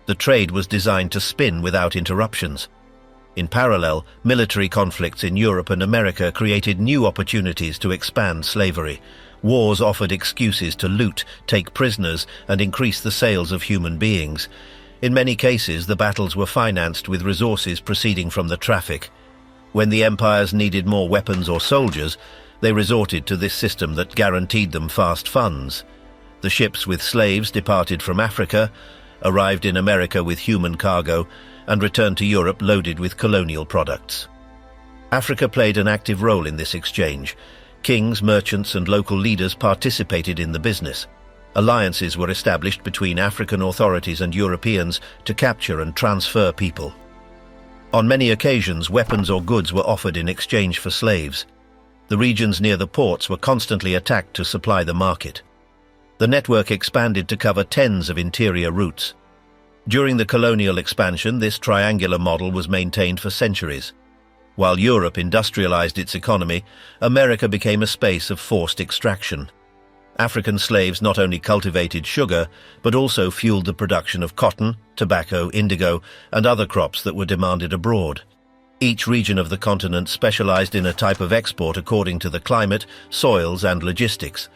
S1: The trade was designed to spin without interruptions. In parallel, military conflicts in Europe and America created new opportunities to expand slavery. Wars offered excuses to loot, take prisoners, and increase the sales of human beings. In many cases, the battles were financed with resources proceeding from the traffic. When the empires needed more weapons or soldiers, they resorted to this system that guaranteed them fast funds. The ships with slaves departed from Africa, arrived in America with human cargo, and returned to Europe loaded with colonial products. Africa played an active role in this exchange. Kings, merchants, and local leaders participated in the business. Alliances were established between African authorities and Europeans to capture and transfer people. On many occasions, weapons or goods were offered in exchange for slaves. The regions near the ports were constantly attacked to supply the market. The network expanded to cover tens of interior routes. During the colonial expansion, this triangular model was maintained for centuries. While Europe industrialized its economy, America became a space of forced extraction. African slaves not only cultivated sugar, but also fueled the production of cotton, tobacco, indigo, and other crops that were demanded abroad. Each region of the continent specialized in a type of export according to the climate, soils, and logistics.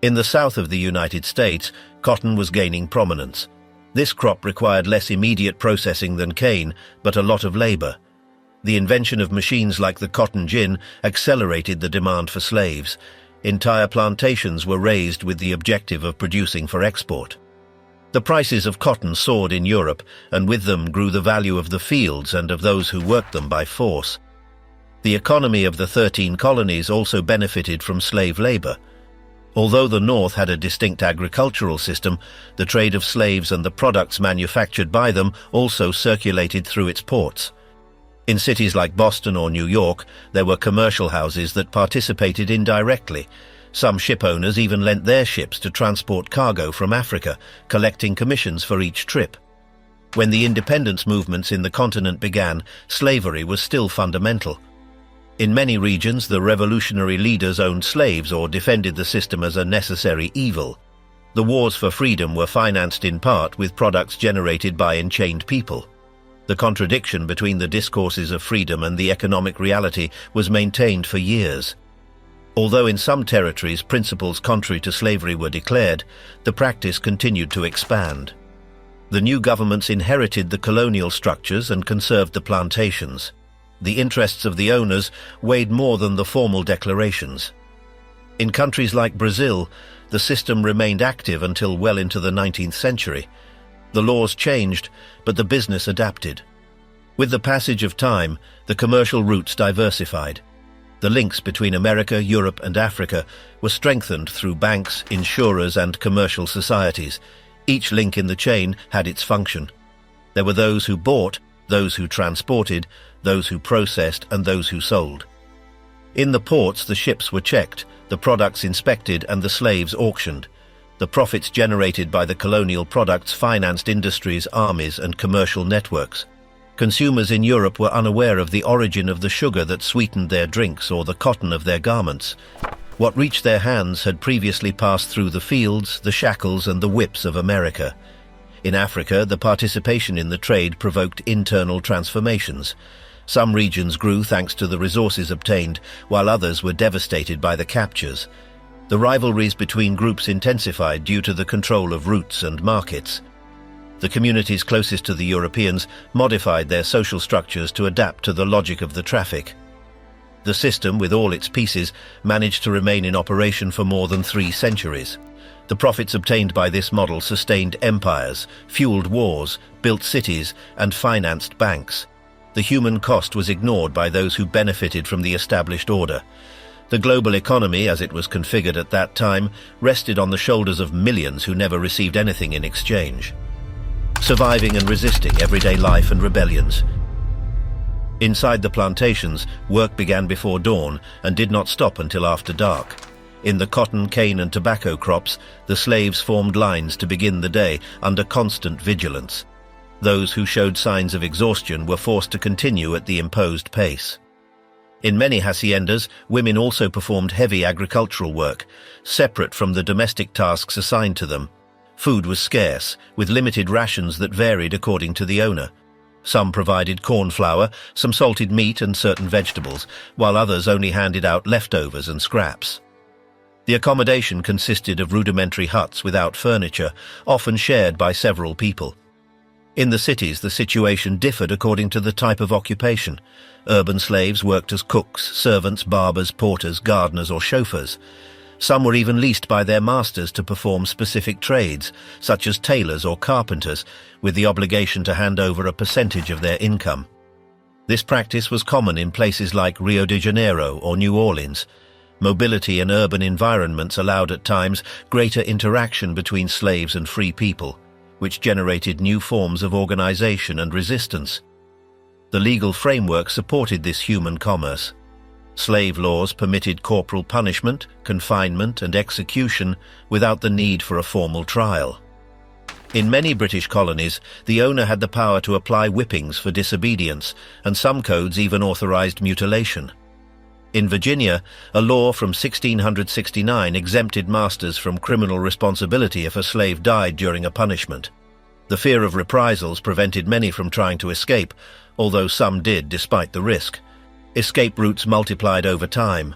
S1: In the south of the United States, cotton was gaining prominence. This crop required less immediate processing than cane, but a lot of labor. The invention of machines like the cotton gin accelerated the demand for slaves. Entire plantations were raised with the objective of producing for export. The prices of cotton soared in Europe, and with them grew the value of the fields and of those who worked them by force. The economy of the 13 colonies also benefited from slave labor. Although the North had a distinct agricultural system, the trade of slaves and the products manufactured by them also circulated through its ports. In cities like Boston or New York, there were commercial houses that participated indirectly. Some ship owners even lent their ships to transport cargo from Africa, collecting commissions for each trip. When the independence movements in the continent began, slavery was still fundamental. In many regions, the revolutionary leaders owned slaves or defended the system as a necessary evil. The wars for freedom were financed in part with products generated by enchained people. The contradiction between the discourses of freedom and the economic reality was maintained for years. Although in some territories principles contrary to slavery were declared, the practice continued to expand. The new governments inherited the colonial structures and conserved the plantations. The interests of the owners weighed more than the formal declarations. In countries like Brazil, the system remained active until well into the 19th century. The laws changed, but the business adapted. With the passage of time, the commercial routes diversified. The links between America, Europe, and Africa were strengthened through banks, insurers, and commercial societies. Each link in the chain had its function. There were those who bought, those who transported, those who processed, and those who sold. In the ports, the ships were checked, the products inspected, and the slaves auctioned. The profits generated by the colonial products financed industries, armies, and commercial networks. Consumers in Europe were unaware of the origin of the sugar that sweetened their drinks or the cotton of their garments. What reached their hands had previously passed through the fields, the shackles, and the whips of America. In Africa, the participation in the trade provoked internal transformations. Some regions grew thanks to the resources obtained, while others were devastated by the captures. The rivalries between groups intensified due to the control of routes and markets. The communities closest to the Europeans modified their social structures to adapt to the logic of the traffic. The system, with all its pieces, managed to remain in operation for more than 3 centuries. The profits obtained by this model sustained empires, fueled wars, built cities, and financed banks. The human cost was ignored by those who benefited from the established order. The global economy, as it was configured at that time, rested on the shoulders of millions who never received anything in exchange. Surviving and resisting everyday life and rebellions. Inside the plantations, work began before dawn and did not stop until after dark. In the cotton, cane, and tobacco crops, the slaves formed lines to begin the day under constant vigilance. Those who showed signs of exhaustion were forced to continue at the imposed pace. In many haciendas, women also performed heavy agricultural work, separate from the domestic tasks assigned to them. Food was scarce, with limited rations that varied according to the owner. Some provided corn flour, some salted meat and certain vegetables, while others only handed out leftovers and scraps. The accommodation consisted of rudimentary huts without furniture, often shared by several people. In the cities, the situation differed according to the type of occupation. Urban slaves worked as cooks, servants, barbers, porters, gardeners, or chauffeurs. Some were even leased by their masters to perform specific trades, such as tailors or carpenters, with the obligation to hand over a percentage of their income. This practice was common in places like Rio de Janeiro or New Orleans. Mobility in urban environments allowed at times greater interaction between slaves and free people, which generated new forms of organization and resistance. The legal framework supported this human commerce. Slave laws permitted corporal punishment, confinement, and execution without the need for a formal trial. In many British colonies, the owner had the power to apply whippings for disobedience, and some codes even authorized mutilation. In Virginia, a law from 1669 exempted masters from criminal responsibility if a slave died during a punishment. The fear of reprisals prevented many from trying to escape, although some did despite the risk. Escape routes multiplied over time.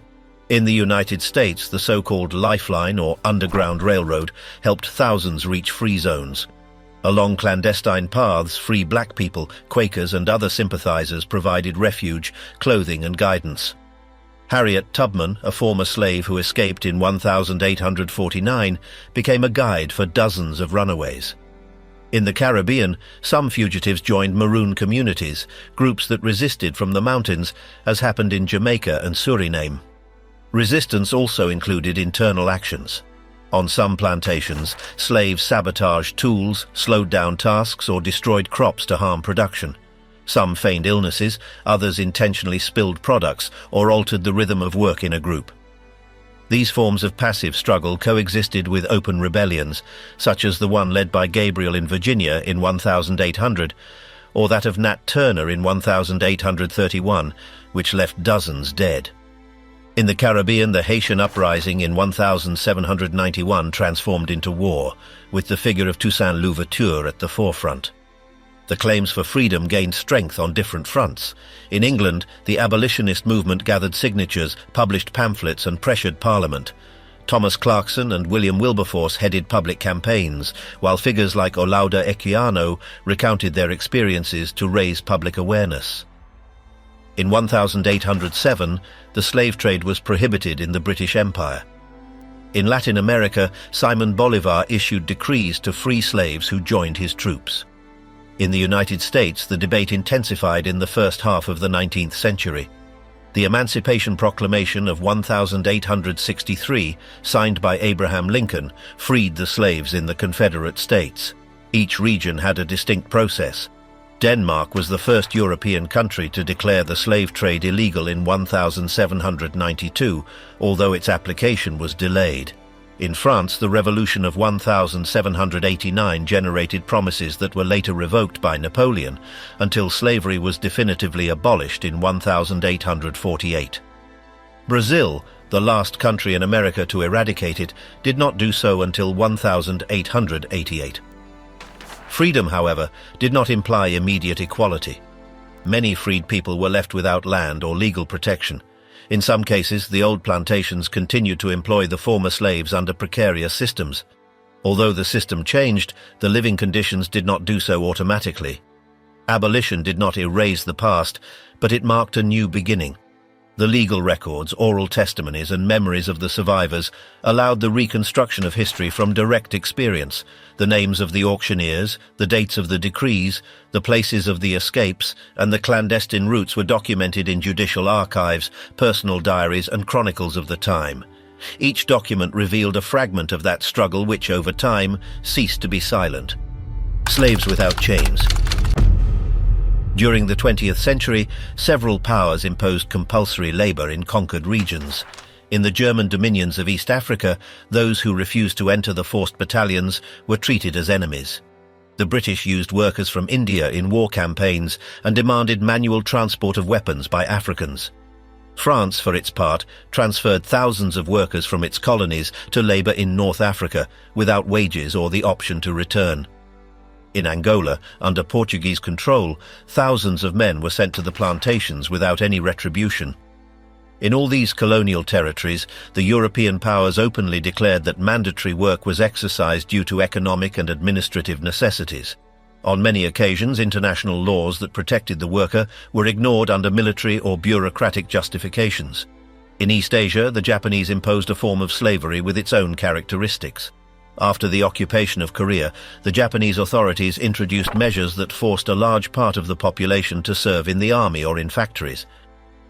S1: In the United States, the so-called Lifeline or Underground Railroad helped thousands reach free zones. Along clandestine paths, free black people, Quakers, and other sympathizers provided refuge, clothing, and guidance. Harriet Tubman, a former slave who escaped in 1849, became a guide for dozens of runaways. In the Caribbean, some fugitives joined maroon communities, groups that resisted from the mountains, as happened in Jamaica and Suriname. Resistance also included internal actions. On some plantations, slaves sabotaged tools, slowed down tasks, or destroyed crops to harm production. Some feigned illnesses, others intentionally spilled products or altered the rhythm of work in a group. These forms of passive struggle coexisted with open rebellions, such as the one led by Gabriel in Virginia in 1800, or that of Nat Turner in 1831, which left dozens dead. In the Caribbean, the Haitian uprising in 1791 transformed into war, with the figure of Toussaint Louverture at the forefront. The claims for freedom gained strength on different fronts. In England, the abolitionist movement gathered signatures, published pamphlets, and pressured Parliament. Thomas Clarkson and William Wilberforce headed public campaigns, while figures like Olaudah Equiano recounted their experiences to raise public awareness. In 1807, the slave trade was prohibited in the British Empire. In Latin America, Simon Bolivar issued decrees to free slaves who joined his troops. In the United States, the debate intensified in the first half of the 19th century. The Emancipation Proclamation of 1863, signed by Abraham Lincoln, freed the slaves in the Confederate States. Each region had a distinct process. Denmark was the first European country to declare the slave trade illegal in 1792, although its application was delayed. In France, the Revolution of 1789 generated promises that were later revoked by Napoleon, until slavery was definitively abolished in 1848. Brazil, the last country in America to eradicate it, did not do so until 1888. Freedom, however, did not imply immediate equality. Many freed people were left without land or legal protection. In some cases, the old plantations continued to employ the former slaves under precarious systems. Although the system changed, the living conditions did not do so automatically. Abolition did not erase the past, but it marked a new beginning. The legal records, oral testimonies, and memories of the survivors allowed the reconstruction of history from direct experience. The names of the auctioneers, the dates of the decrees, the places of the escapes, and the clandestine routes were documented in judicial archives, personal diaries, and chronicles of the time. Each document revealed a fragment of that struggle which, over time, ceased to be silent. Slaves without chains. During the 20th century, several powers imposed compulsory labor in conquered regions. In the German dominions of East Africa, those who refused to enter the forced battalions were treated as enemies. The British used workers from India in war campaigns and demanded manual transport of weapons by Africans. France, for its part, transferred thousands of workers from its colonies to labor in North Africa without wages or the option to return. In Angola, under Portuguese control, thousands of men were sent to the plantations without any retribution. In all these colonial territories, the European powers openly declared that mandatory work was exercised due to economic and administrative necessities. On many occasions, international laws that protected the worker were ignored under military or bureaucratic justifications. In East Asia, the Japanese imposed a form of slavery with its own characteristics. After the occupation of Korea, the Japanese authorities introduced measures that forced a large part of the population to serve in the army or in factories.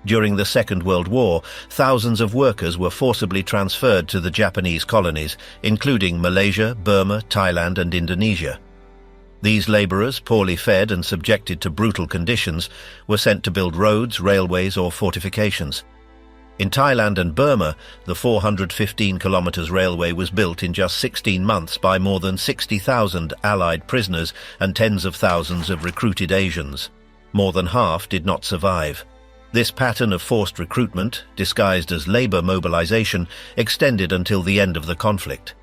S1: During the Second World War, thousands of workers were forcibly transferred to the Japanese colonies, including Malaysia, Burma, Thailand, and Indonesia. These laborers, poorly fed and subjected to brutal conditions, were sent to build roads, railways, or fortifications. In Thailand and Burma, the 415 kilometers railway was built in just 16 months by more than 60,000 Allied prisoners and tens of thousands of recruited Asians. More than half did not survive. This pattern of forced recruitment, disguised as labor mobilization, extended until the end of the conflict.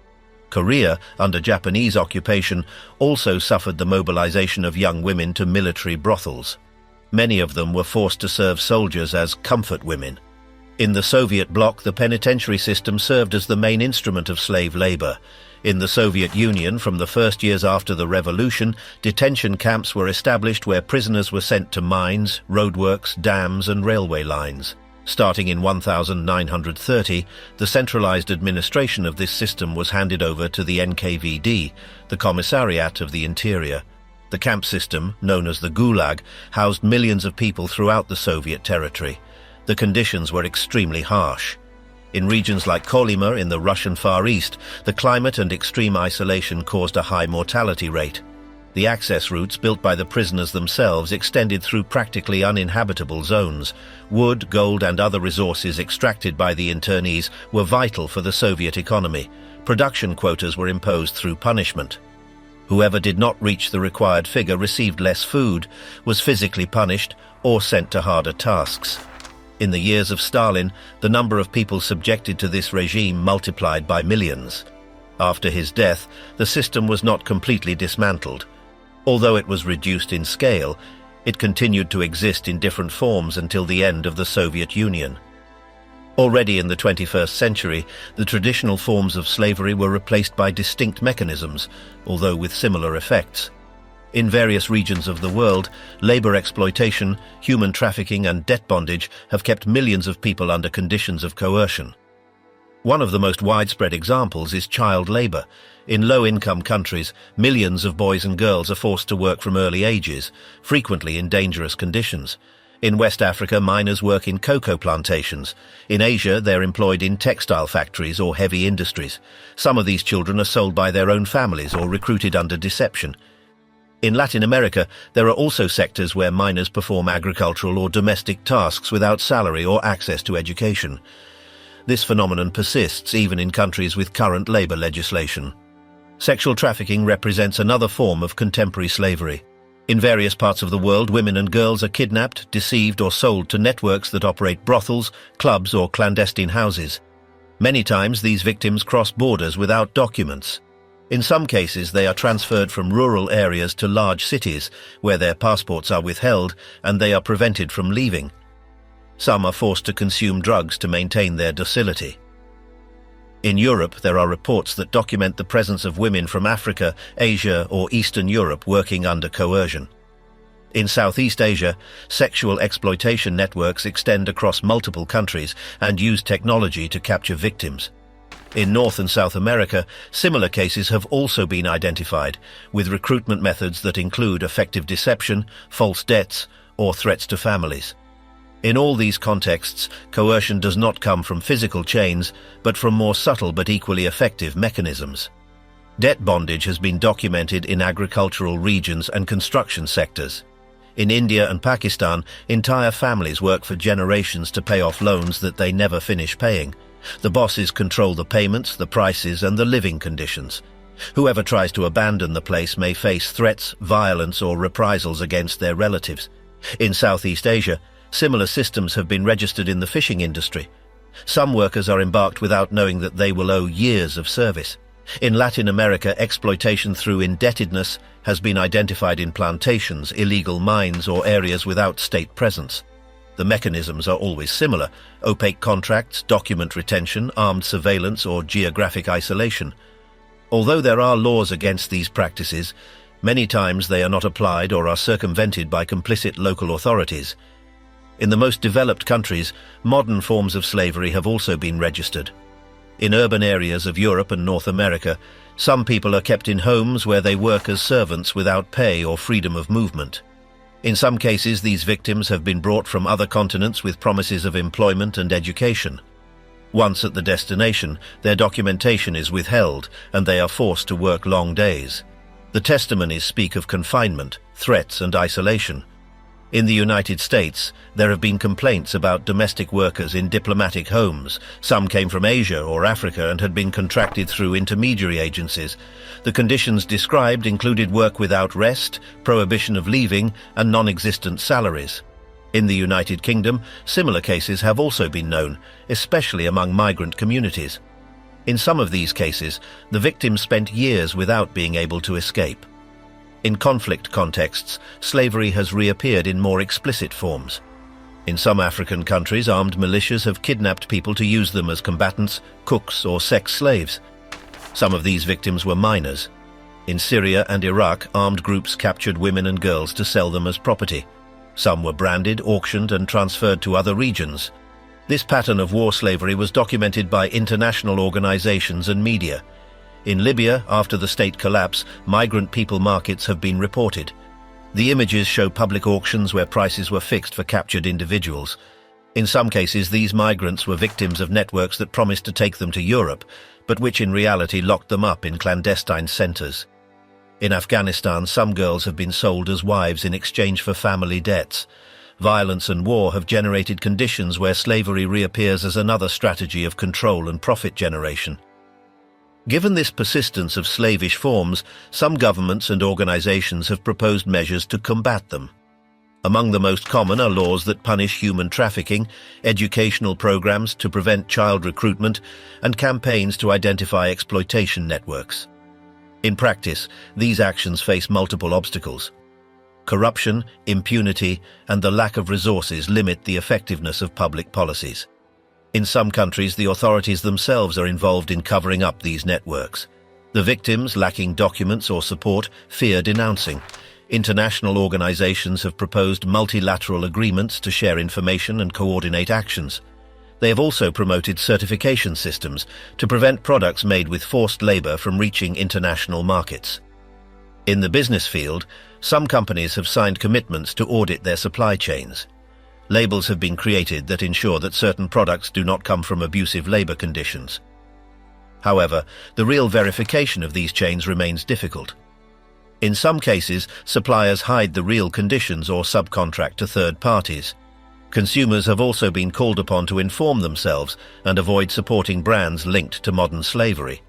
S1: Korea, under Japanese occupation, also suffered the mobilization of young women to military brothels. Many of them were forced to serve soldiers as comfort women. In the Soviet bloc, the penitentiary system served as the main instrument of slave labor. In the Soviet Union, from the first years after the revolution, detention camps were established where prisoners were sent to mines, roadworks, dams, and railway lines. Starting in 1930, the centralized administration of this system was handed over to the NKVD, the Commissariat of the Interior. The camp system, known as the Gulag, housed millions of people throughout the Soviet territory. The conditions were extremely harsh. In regions like Kolyma in the Russian Far East, the climate and extreme isolation caused a high mortality rate. The access routes built by the prisoners themselves extended through practically uninhabitable zones. Wood, gold, and other resources extracted by the internees were vital for the Soviet economy. Production quotas were imposed through punishment. Whoever did not reach the required figure received less food, was physically punished, or sent to harder tasks. In the years of Stalin, the number of people subjected to this regime multiplied by millions. After his death, the system was not completely dismantled. Although it was reduced in scale, it continued to exist in different forms until the end of the Soviet Union. Already in the 21st century, the traditional forms of slavery were replaced by distinct mechanisms, although with similar effects. In various regions of the world, labor exploitation, human trafficking, and debt bondage have kept millions of people under conditions of coercion. One of the most widespread examples is child labor. In low-income countries, millions of boys and girls are forced to work from early ages, frequently in dangerous conditions. In West Africa, miners work in cocoa plantations. In Asia, they're employed in textile factories or heavy industries. Some of these children are sold by their own families or recruited under deception. In Latin America, there are also sectors where miners perform agricultural or domestic tasks without salary or access to education. This phenomenon persists even in countries with current labor legislation. Sexual trafficking represents another form of contemporary slavery. In various parts of the world, women and girls are kidnapped, deceived, or sold to networks that operate brothels, clubs, or clandestine houses. Many times, these victims cross borders without documents. In some cases, they are transferred from rural areas to large cities, where their passports are withheld and they are prevented from leaving. Some are forced to consume drugs to maintain their docility. In Europe, there are reports that document the presence of women from Africa, Asia, or Eastern Europe working under coercion. In Southeast Asia, sexual exploitation networks extend across multiple countries and use technology to capture victims. In North and South America, similar cases have also been identified, with recruitment methods that include effective deception, false debts, or threats to families. In all these contexts, coercion does not come from physical chains, but from more subtle but equally effective mechanisms. Debt bondage has been documented in agricultural regions and construction sectors. In India and Pakistan, entire families work for generations to pay off loans that they never finish paying. The bosses control the payments, the prices, and the living conditions. Whoever tries to abandon the place may face threats, violence, or reprisals against their relatives. In Southeast Asia, similar systems have been registered in the fishing industry. Some workers are embarked without knowing that they will owe years of service. In Latin America, exploitation through indebtedness has been identified in plantations, illegal mines, or areas without state presence. The mechanisms are always similar: opaque contracts, document retention, armed surveillance, or geographic isolation. Although there are laws against these practices, many times they are not applied or are circumvented by complicit local authorities. In the most developed countries, modern forms of slavery have also been registered. In urban areas of Europe and North America, some people are kept in homes where they work as servants without pay or freedom of movement. In some cases, these victims have been brought from other continents with promises of employment and education. Once at the destination, their documentation is withheld and they are forced to work long days. The testimonies speak of confinement, threats, and isolation. In the United States, there have been complaints about domestic workers in diplomatic homes. Some came from Asia or Africa and had been contracted through intermediary agencies. The conditions described included work without rest, prohibition of leaving, and non-existent salaries. In the United Kingdom, similar cases have also been known, especially among migrant communities. In some of these cases, the victims spent years without being able to escape. In conflict contexts, slavery has reappeared in more explicit forms. In some African countries, armed militias have kidnapped people to use them as combatants, cooks, or sex slaves. Some of these victims were minors. In Syria and Iraq, armed groups captured women and girls to sell them as property. Some were branded, auctioned, and transferred to other regions. This pattern of war slavery was documented by international organizations and media. In Libya, after the state collapse, migrant people markets have been reported. The images show public auctions where prices were fixed for captured individuals. In some cases, these migrants were victims of networks that promised to take them to Europe, but which in reality locked them up in clandestine centers. In Afghanistan, some girls have been sold as wives in exchange for family debts. Violence and war have generated conditions where slavery reappears as another strategy of control and profit generation. Given this persistence of slavish forms, some governments and organizations have proposed measures to combat them. Among the most common are laws that punish human trafficking, educational programs to prevent child recruitment, and campaigns to identify exploitation networks. In practice, these actions face multiple obstacles. Corruption, impunity, and the lack of resources limit the effectiveness of public policies. In some countries, the authorities themselves are involved in covering up these networks. The victims, lacking documents or support, fear denouncing. International organizations have proposed multilateral agreements to share information and coordinate actions. They have also promoted certification systems to prevent products made with forced labor from reaching international markets. In the business field, some companies have signed commitments to audit their supply chains. Labels have been created that ensure that certain products do not come from abusive labor conditions. However, the real verification of these chains remains difficult. In some cases, suppliers hide the real conditions or subcontract to third parties. Consumers have also been called upon to inform themselves and avoid supporting brands linked to modern slavery.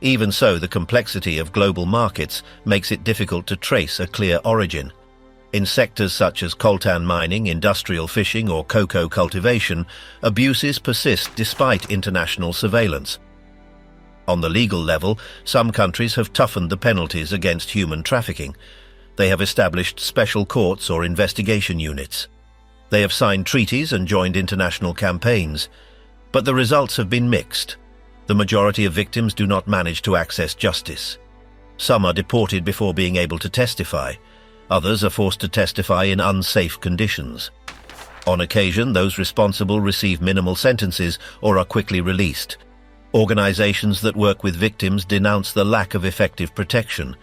S1: Even so, the complexity of global markets makes it difficult to trace a clear origin. In sectors such as coltan mining, industrial fishing, or cocoa cultivation, abuses persist despite international surveillance. On the legal level, some countries have toughened the penalties against human trafficking. They have established special courts or investigation units. They have signed treaties and joined international campaigns. But the results have been mixed. The majority of victims do not manage to access justice. Some are deported before being able to testify. Others are forced to testify in unsafe conditions. On occasion, those responsible receive minimal sentences or are quickly released. Organizations that work with victims denounce the lack of effective protection.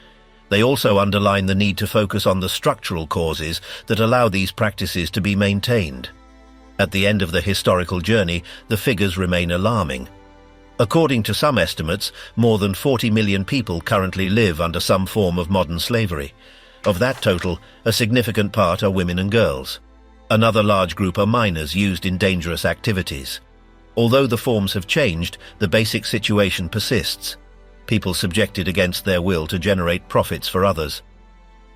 S1: They also underline the need to focus on the structural causes that allow these practices to be maintained. At the end of the historical journey, the figures remain alarming. According to some estimates, more than 40 million people currently live under some form of modern slavery. Of that total, a significant part are women and girls. Another large group are minors used in dangerous activities. Although the forms have changed, the basic situation persists. People subjected against their will to generate profits for others.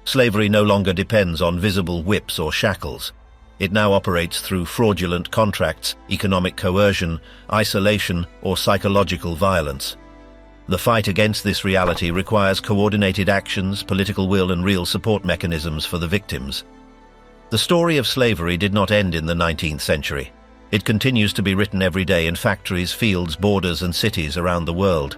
S1: Slavery no longer depends on visible whips or shackles. It now operates through fraudulent contracts, economic coercion, isolation, or psychological violence. The fight against this reality requires coordinated actions, political will, and real support mechanisms for the victims. The story of slavery did not end in the 19th century. It continues to be written every day in factories, fields, borders, and cities around the world.